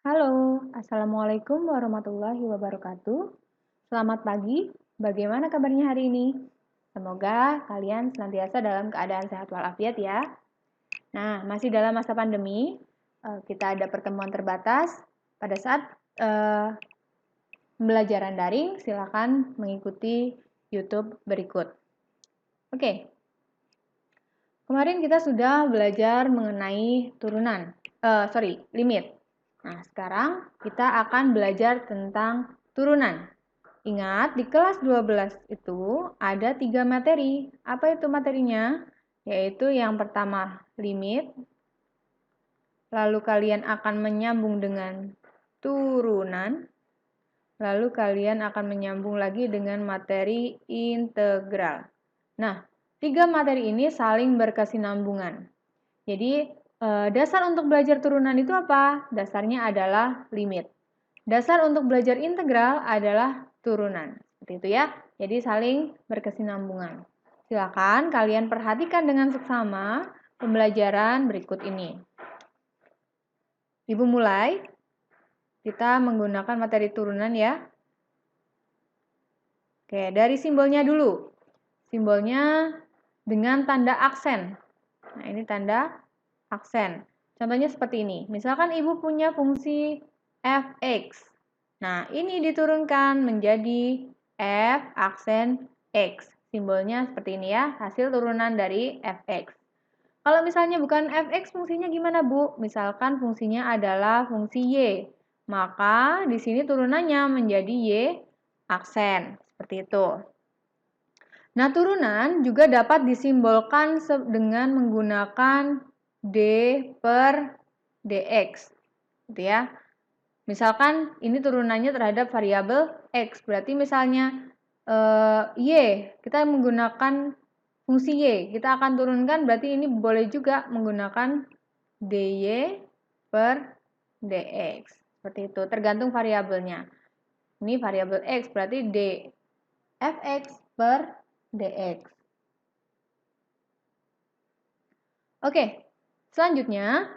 Halo, Assalamualaikum warahmatullahi wabarakatuh. Selamat pagi, bagaimana kabarnya hari ini? Semoga kalian senantiasa dalam keadaan sehat walafiat ya. Nah, masih dalam masa pandemi, kita ada pertemuan terbatas. Pada saat pembelajaran daring, silakan mengikuti YouTube berikut. Oke, kemarin kita sudah belajar mengenai limit. Nah, sekarang kita akan belajar tentang turunan. Ingat, di kelas 12 itu ada 3 materi. Apa itu materinya? Yaitu yang pertama limit, lalu kalian akan menyambung dengan turunan, lalu kalian akan menyambung lagi dengan materi integral. Nah, 3 materi ini saling berkesinambungan. Jadi, dasar untuk belajar turunan itu apa? Dasarnya adalah limit. Dasar untuk belajar integral adalah turunan. Seperti itu ya. Jadi saling berkesinambungan. Silakan kalian perhatikan dengan seksama pembelajaran berikut ini. Ibu mulai. Kita menggunakan materi turunan ya. Oke, dari simbolnya dulu. Simbolnya dengan tanda aksen. Nah, ini tanda aksen. Contohnya seperti ini. Misalkan ibu punya fungsi fx. Nah, ini diturunkan menjadi f aksen x. Simbolnya seperti ini ya, hasil turunan dari fx. Kalau misalnya bukan fx, fungsinya gimana, Bu? Misalkan fungsinya adalah fungsi y. Maka di sini turunannya menjadi y aksen. Seperti itu. Nah, turunan juga dapat disimbolkan dengan menggunakan d per dx. Gitu ya. Misalkan ini turunannya terhadap variabel x. Berarti misalnya y, kita menggunakan fungsi y. Kita akan turunkan, berarti ini boleh juga menggunakan dy per dx. Seperti itu, tergantung variabelnya. Ini variabel x, berarti d fx per dx. Oke, selanjutnya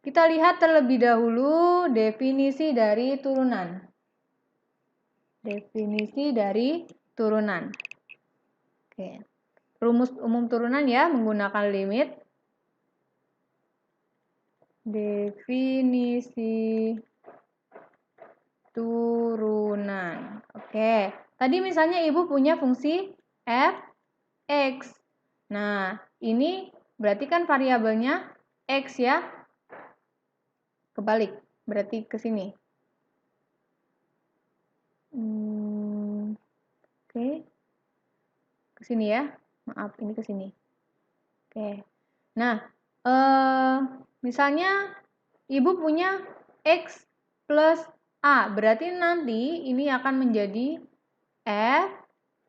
kita lihat terlebih dahulu definisi dari turunan. Definisi dari turunan. Oke. Rumus umum turunan ya, menggunakan limit. Definisi turunan. Oke. Tadi misalnya ibu punya fungsi f(x). Nah, ini berarti kan variabelnya x ya. Kebalik, berarti ke sini. Oke. Ke sini ya. Maaf, ini ke sini. Oke. Nah, misalnya ibu punya x plus a. Berarti nanti ini akan menjadi f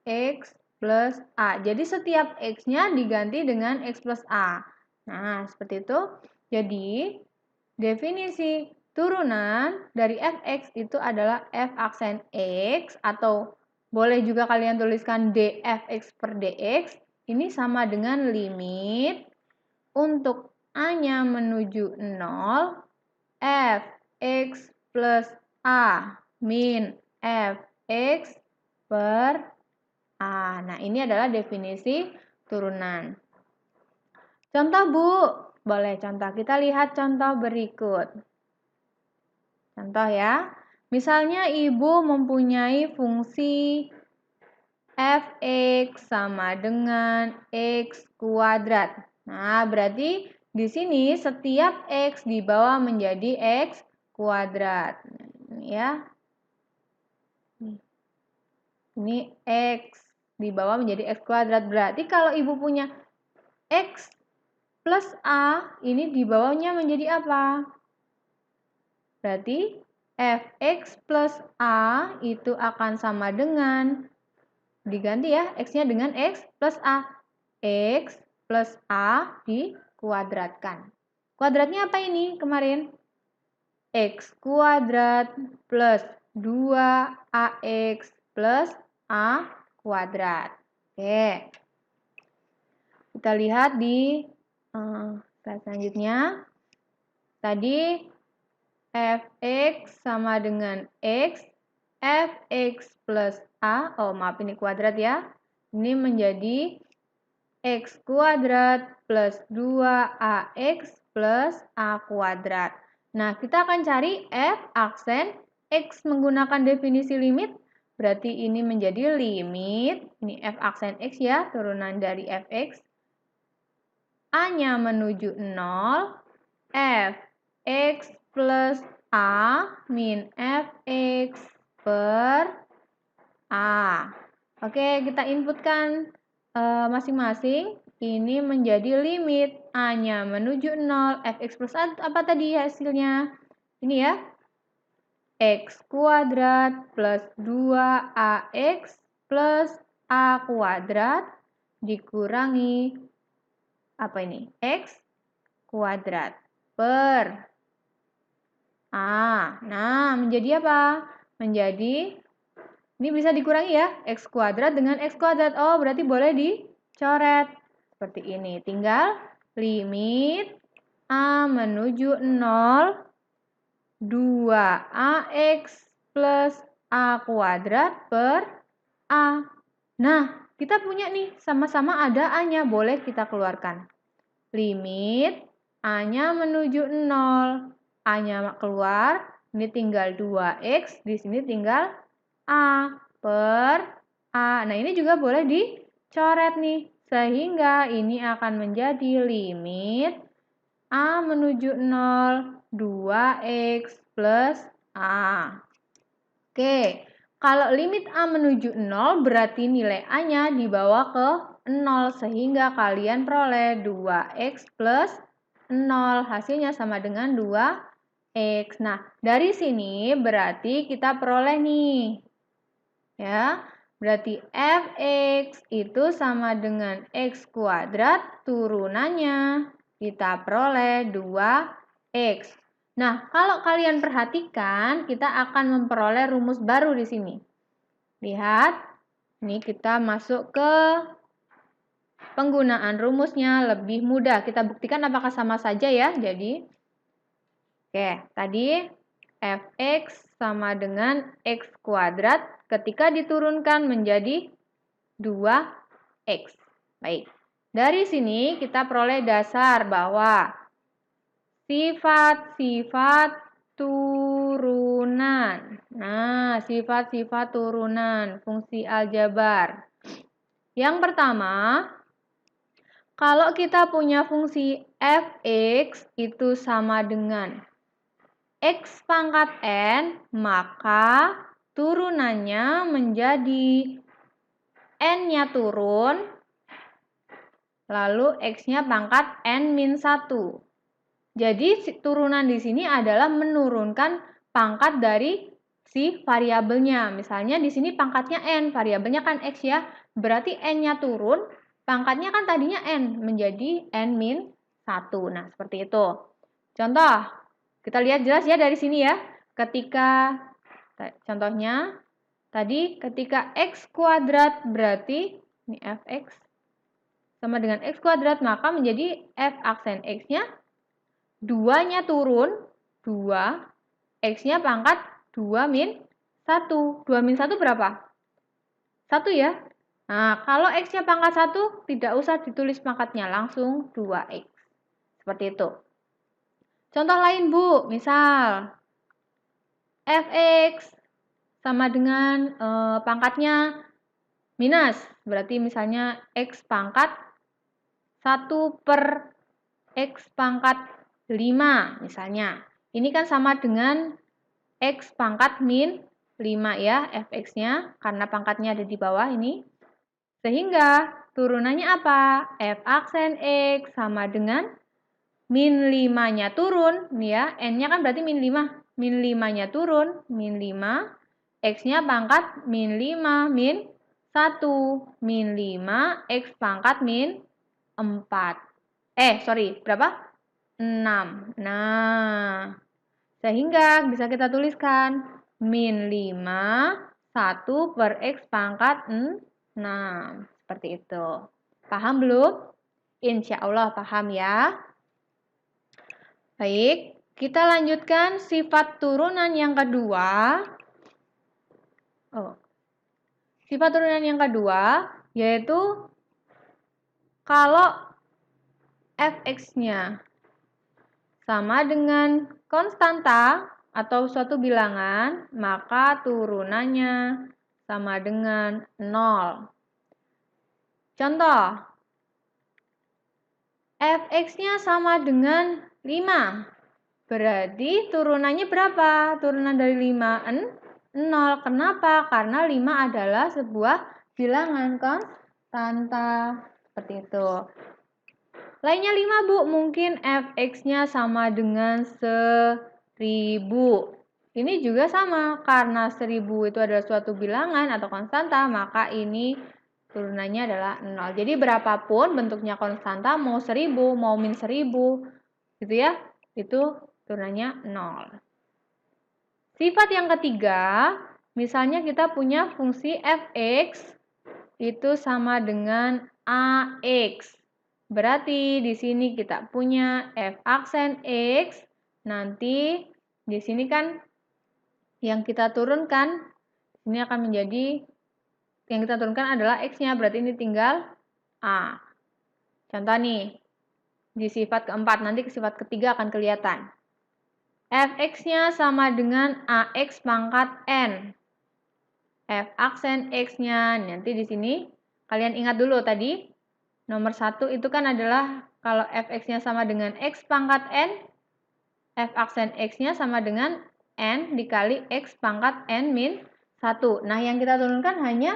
x plus a. Jadi setiap x-nya diganti dengan x plus a. Nah, seperti itu. Jadi, definisi turunan dari fx itu adalah f aksen x, atau boleh juga kalian tuliskan dfx per dx. Ini sama dengan limit untuk a-nya menuju 0, fx plus a min fx per a. Nah, ini adalah definisi turunan. Contoh, Bu. Boleh contoh. Kita lihat contoh berikut. Contoh ya. Misalnya ibu mempunyai fungsi fx sama dengan x kuadrat. Nah, berarti di sini setiap x dibawa menjadi x kuadrat. Ya. Ini x dibawa menjadi x kuadrat. Berarti kalau ibu punya x plus a, ini dibawanya menjadi apa? Berarti fx plus a itu akan sama dengan, diganti ya, x-nya dengan x plus a. X plus a dikuadratkan. Kuadratnya apa ini kemarin? X kuadrat plus 2ax plus a kuadrat. Oke. Kita lihat di slide selanjutnya. Tadi fx sama dengan x, fx plus a, oh maaf ini kuadrat ya, ini menjadi x kuadrat plus 2ax plus a kuadrat. Nah, kita akan cari f aksen x menggunakan definisi limit, berarti ini menjadi limit, ini f aksen x ya, turunan dari fx, a-nya menuju 0, fx plus a min fx per a. Oke, kita inputkan masing-masing. Ini menjadi limit a-nya menuju 0, fx plus a apa tadi hasilnya? Ini ya, x kuadrat plus 2ax plus a kuadrat dikurangi apa ini? X kuadrat per a. Nah, menjadi apa? Menjadi, ini bisa dikurangi ya, x kuadrat dengan x kuadrat. Oh, berarti boleh dicoret. Seperti ini. Tinggal limit a menuju 0, 2ax plus a kuadrat per a. Nah, kita punya nih, sama-sama ada a-nya. Boleh kita keluarkan. Limit a-nya menuju 0. A-nya keluar, ini tinggal 2x, di sini tinggal a per a. Nah, ini juga boleh dicoret nih. Sehingga ini akan menjadi limit a menuju 0, 2x plus a. Oke, kalau limit a menuju 0 berarti nilai a-nya dibawa ke 0. Sehingga kalian peroleh 2x plus 0. Hasilnya sama dengan 2x. Nah, dari sini berarti kita peroleh nih. Ya, berarti fx itu sama dengan x kuadrat turunannya. Kita peroleh 2x. Nah, kalau kalian perhatikan, kita akan memperoleh rumus baru di sini. Lihat, ini kita masuk ke penggunaan rumusnya lebih mudah. Kita buktikan apakah sama saja ya. Jadi, oke, tadi fx sama dengan x kuadrat ketika diturunkan menjadi 2x. Baik, dari sini kita peroleh dasar bahwa sifat-sifat turunan. Nah, sifat-sifat turunan fungsi aljabar. Yang pertama, kalau kita punya fungsi fx itu sama dengan x pangkat n, maka turunannya menjadi n-nya turun, lalu x-nya pangkat n-1. Jadi turunan di sini adalah menurunkan pangkat dari si variabelnya. Misalnya di sini pangkatnya n, variabelnya kan x ya. Berarti n-nya turun, pangkatnya kan tadinya n, menjadi n-1. Nah, seperti itu. Contoh, kita lihat jelas ya dari sini ya. Ketika, contohnya, tadi ketika x kuadrat berarti, ini fx sama dengan x kuadrat, maka menjadi f aksen x-nya 2-nya turun, 2, x-nya pangkat 2 min 1. 2 min 1 berapa? 1 ya. Nah, kalau x-nya pangkat 1, tidak usah ditulis pangkatnya, langsung 2x. Seperti itu. Contoh lain, Bu. Misal, fx sama dengan pangkatnya minus. Berarti misalnya x pangkat 1 per x pangkat 5 misalnya. Ini kan sama dengan x pangkat min 5 ya, fx-nya, karena pangkatnya ada di bawah ini. Sehingga turunannya apa? F aksen x sama dengan min 5-nya turun, nih ya, n-nya kan berarti min 5. Min 5-nya turun, min 5, x-nya pangkat min 5, min 1. Min 5, x pangkat min 4. Berapa? 6. Nah, sehingga bisa kita tuliskan min 5, 1 per x pangkat 6. Seperti itu. Paham belum? Insya Allah paham ya. Baik, Kita lanjutkan sifat turunan yang kedua. Sifat turunan yang kedua yaitu kalau fx-nya sama dengan konstanta atau suatu bilangan, maka turunannya sama dengan 0. Contoh, fx-nya sama dengan 5. Berarti turunannya berapa? Turunan dari 5, 0. Kenapa? Karena 5 adalah sebuah bilangan konstanta. Seperti itu. Lainnya 5, Bu. Mungkin fx-nya sama dengan 1000. Ini juga sama. Karena 1000 itu adalah suatu bilangan atau konstanta, maka ini turunannya adalah 0. Jadi berapapun bentuknya konstanta, mau 1000, mau min 1000, gitu ya, itu turunannya 0. Sifat yang ketiga, misalnya kita punya fungsi fx itu sama dengan ax. Berarti di sini kita punya f aksen x. Nanti di sini kan yang kita turunkan, ini akan menjadi, yang kita turunkan adalah x-nya. Berarti ini tinggal a. Contoh nih, di sifat keempat, nanti ke sifat ketiga akan kelihatan. Fx-nya sama dengan ax pangkat n. F aksen x-nya, nanti di sini kalian ingat dulu tadi, nomor 1 itu kan adalah kalau fx-nya sama dengan x pangkat n, f aksen x-nya sama dengan n dikali x pangkat n min 1. Nah, yang kita turunkan hanya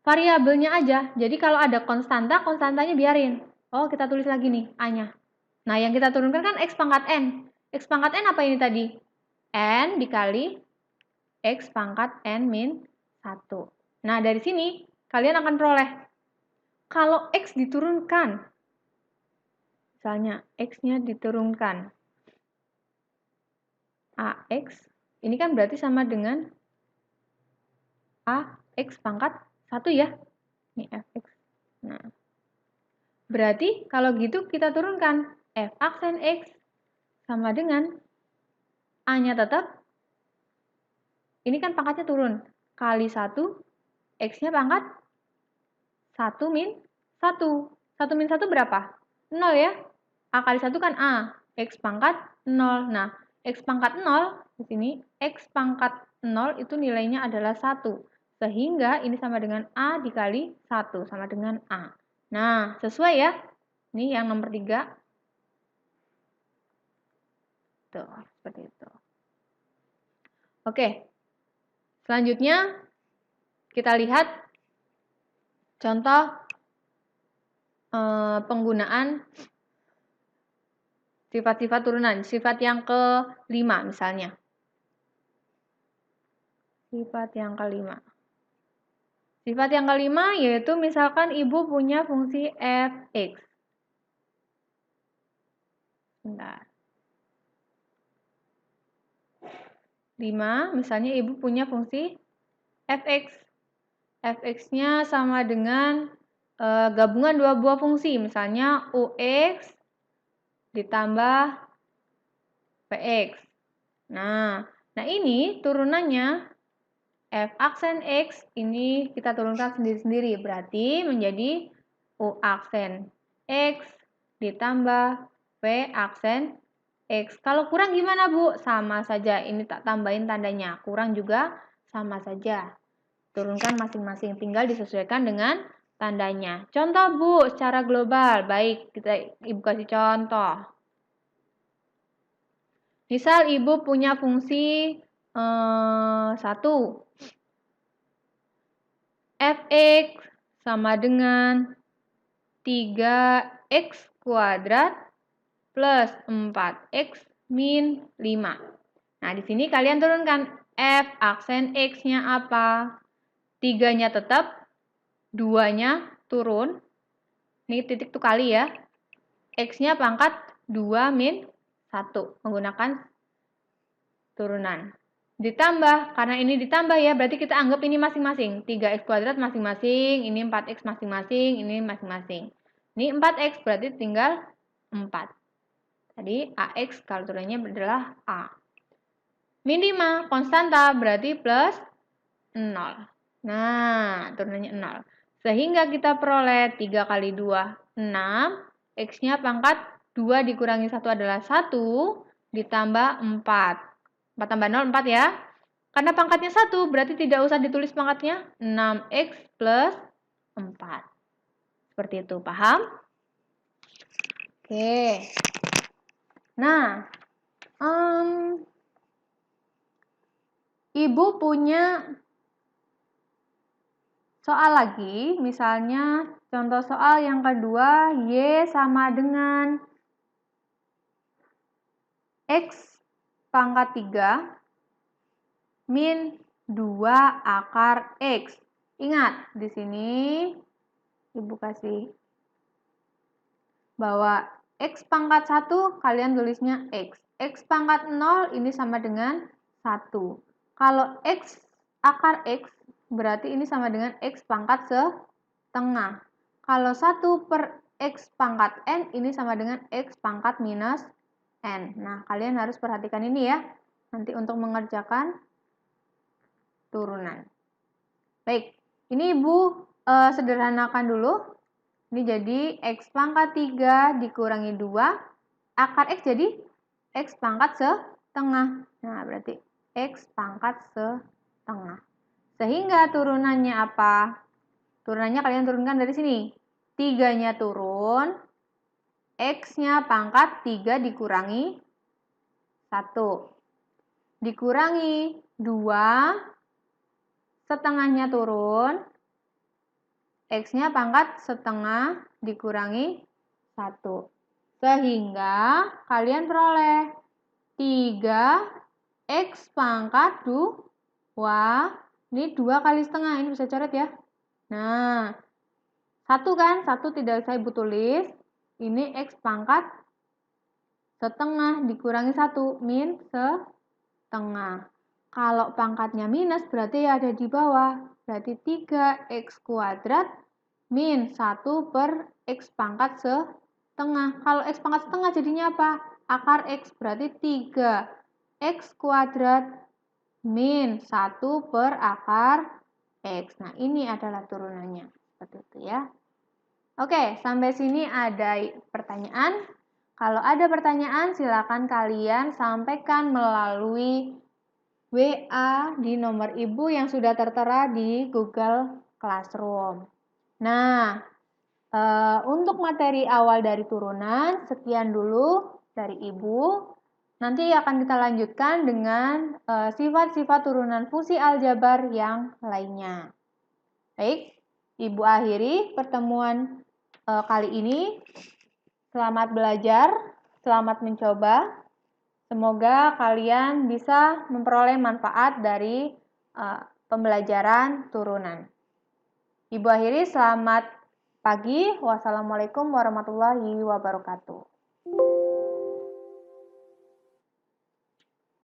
variabelnya aja. Jadi kalau ada konstanta, konstantanya biarin. Oh, kita tulis lagi nih, a-nya. Nah, yang kita turunkan kan x pangkat n. X pangkat n apa ini tadi? N dikali x pangkat n min 1. Nah, dari sini kalian akan peroleh. Kalau x diturunkan, misalnya x-nya diturunkan ax, ini kan berarti sama dengan ax pangkat 1 ya. Ini fx. Nah, berarti kalau gitu kita turunkan f aksen x sama dengan a-nya tetap, ini kan pangkatnya turun, kali 1, x-nya pangkat 1 min 1. 1 min 1 berapa? 0 ya. A kali 1 kan A. X pangkat 0. Nah, X pangkat 0, di sini X pangkat 0 itu nilainya adalah 1. Sehingga ini sama dengan A dikali 1, sama dengan A. Nah, sesuai ya. Ini yang nomor 3. Tuh, seperti itu. Oke. Selanjutnya, kita lihat contoh penggunaan sifat-sifat turunan. Sifat yang kelima misalnya. Sifat yang kelima. Sifat yang kelima yaitu misalkan ibu punya fungsi fx. Bentar. 5, misalnya ibu punya fungsi fx. Fx-nya sama dengan gabungan dua buah fungsi, misalnya ux ditambah px. Nah ini turunannya f aksen x ini kita turunkan sendiri-sendiri, berarti menjadi u aksen x ditambah p aksen x. Kalau kurang gimana, Bu? Sama saja, ini tak tambahin tandanya. Kurang juga sama saja. Turunkan masing-masing, tinggal disesuaikan dengan tandanya. Contoh, Bu, secara global. Baik, Ibu kasih contoh. Misal Ibu punya fungsi 1. Fx sama dengan 3x kuadrat plus 4x min 5. Nah, di sini kalian turunkan f aksen x-nya apa? 3-nya tetap, 2-nya turun. Ini titik tuh kali ya. X-nya pangkat 2 min 1 menggunakan turunan. Ditambah, karena ini ditambah ya, berarti kita anggap ini masing-masing. 3x kuadrat masing-masing, ini 4x masing-masing, ini masing-masing. Ini 4x berarti tinggal 4. Tadi AX kalau turunannya adalah A. Min 5, konstanta berarti plus 0. Nah, turunannya 0. Sehingga kita peroleh 3 kali 2, 6. X-nya pangkat 2 dikurangi 1 adalah 1, ditambah 4. 4 tambah 0, 4 ya. Karena pangkatnya 1, berarti tidak usah ditulis pangkatnya. 6X plus 4. Seperti itu, paham? Oke. Nah, Ibu punya soal lagi, misalnya contoh soal yang kedua, Y sama dengan X pangkat 3 min 2 akar X. Ingat, di sini Ibu kasih bahwa X pangkat 1 kalian tulisnya X. X pangkat 0 ini sama dengan 1. Kalau X akar X berarti ini sama dengan X pangkat setengah. Kalau 1 per X pangkat N ini sama dengan X pangkat minus N. Nah, kalian harus perhatikan ini ya. Nanti untuk mengerjakan turunan. Baik, ini Ibu sederhanakan dulu. Ini jadi X pangkat 3 dikurangi 2. Akar X jadi X pangkat setengah. Nah, berarti X pangkat setengah. Sehingga turunannya apa? Turunannya kalian turunkan dari sini. 3-nya turun. X-nya pangkat 3 dikurangi 1. Dikurangi 2. Setengahnya turun. X-nya pangkat setengah dikurangi 1. Sehingga kalian peroleh 3X pangkat 2. Ini 2 kali setengah, ini bisa coret ya. Nah, 1 kan, 1 tidak saya Ibu tulis. Ini X pangkat setengah dikurangi 1, min setengah. Kalau pangkatnya minus berarti ada di bawah. Berarti 3X kuadrat min 1 per X pangkat setengah. Kalau X pangkat setengah jadinya apa? Akar X berarti 3X kuadrat min 1 per akar X. Nah, ini adalah turunannya. Seperti itu ya. Oke, sampai sini ada pertanyaan. Kalau ada pertanyaan, silakan kalian sampaikan melalui WA di nomor Ibu yang sudah tertera di Google Classroom. Nah, untuk materi awal dari turunan, sekian dulu dari Ibu. Nanti akan kita lanjutkan dengan sifat-sifat turunan fungsi aljabar yang lainnya. Baik, Ibu akhiri pertemuan kali ini. Selamat belajar, selamat mencoba. Semoga kalian bisa memperoleh manfaat dari pembelajaran turunan. Ibu akhiri, selamat pagi. Wassalamualaikum warahmatullahi wabarakatuh.